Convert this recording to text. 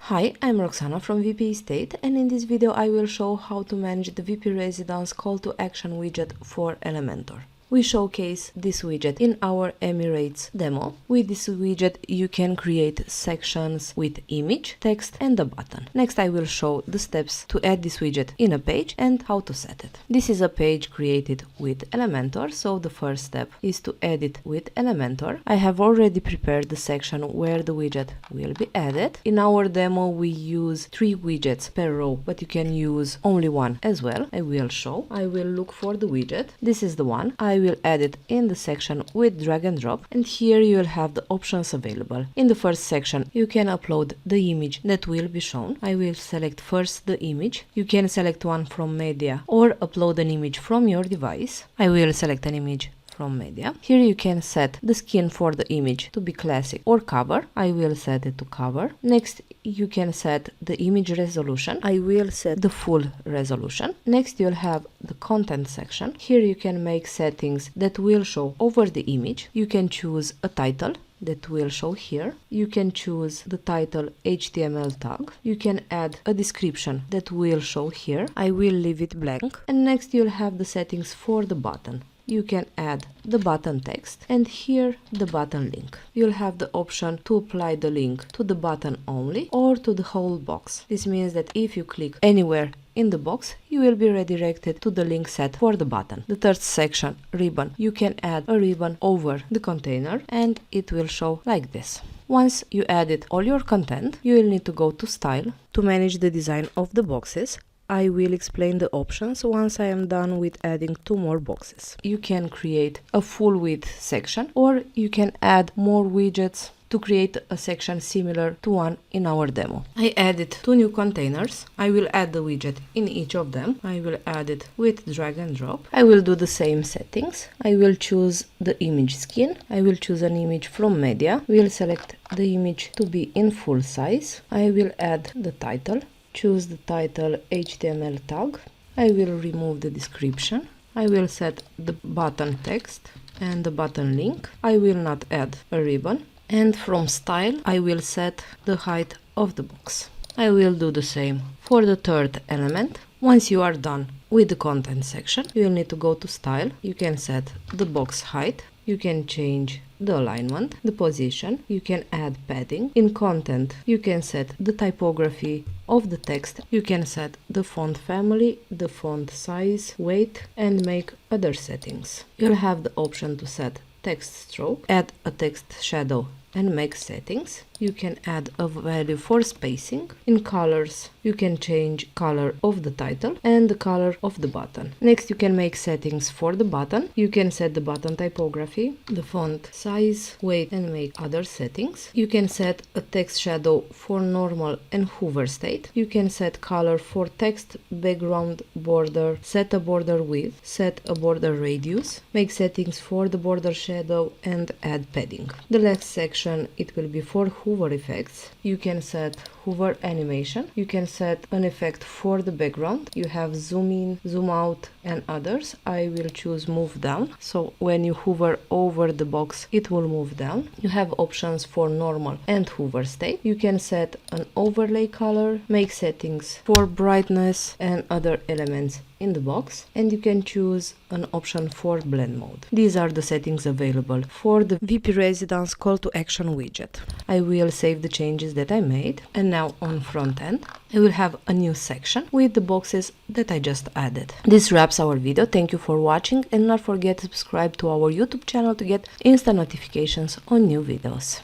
Hi, I'm Roxana from VP Estate, and in this video I will show how to manage the VP Residence call to action widget for Elementor. We showcase this widget in our Emirates demo. With this widget you can create sections with image, text and a button. Next I will show the steps to add this widget in a page and how to set it. This is a page created with Elementor, so the first step is to add it with Elementor. I have already prepared the section where the widget will be added. In our demo we use 3 widgets per row, but you can use only one as well. I will show. I will look for the widget. This is the one. I will add it in the section with drag and drop, and here you will have the options available. In the first section you can upload the image that will be shown. I will select first the image. You can select one from media or upload an image from your device. I will select an image from media. Here you can set the skin for the image to be classic or cover. I will set it to cover. Next you can set the image resolution. I will set the full resolution. Next you'll have the content section. Here you can make settings that will show over the image. You can choose a title that will show here. You can choose the title HTML tag. You can add a description that will show here. I will leave it blank. And next you'll have the settings for the button. You can add the button text and here the button link. You'll have the option to apply the link to the button only or to the whole box. This means that if you click anywhere in the box, you will be redirected to the link set for the button. The third section, ribbon. You can add a ribbon over the container and it will show like this. Once you added all your content, you will need to go to Style to manage the design of the boxes. I will explain the options once I am done with adding 2 more boxes. You can create a full width section or you can add more widgets to create a section similar to one in our demo. I added 2 new containers. I will add the widget in each of them. I will add it with drag and drop. I will do the same settings. I will choose the image skin. I will choose an image from media. We'll select the image to be in full size. I will add the title. Choose the title HTML tag. I will remove the description. I will set the button text and the button link. I will not add a ribbon. And from style, I will set the height of the box. I will do the same for the third element. Once you are done with the content section, you will need to go to style. You can set the box height. You can change the alignment, the position. You can add padding. In content, you can set the typography of the text. You can set the font family, the font size, weight, and make other settings. You'll have the option to set text stroke, add a text shadow, and make settings. You can add a value for spacing. In colors, you can change color of the title and the color of the button. Next, you can make settings for the button. You can set the button typography, the font size, weight, and make other settings. You can set a text shadow for normal and hover state. You can set color for text, background, border, set a border width, set a border radius, make settings for the border shadow, and add padding. The last section, it will be for hover effects. You can set hover animation. You can set an effect for the background. You have zoom in, zoom out, and others. I will choose move down. So when you hover over the box, it will move down. You have options for normal and hover state. You can set an overlay color, make settings for brightness and other elements in the box, and you can choose an option for blend mode. These are the settings available for the VP Residence call to action widget. I will save the changes that I made, and now on front end I will have a new section with the boxes that I just added. This wraps our video. Thank you for watching, and not forget to subscribe to our YouTube channel to get instant notifications on new videos.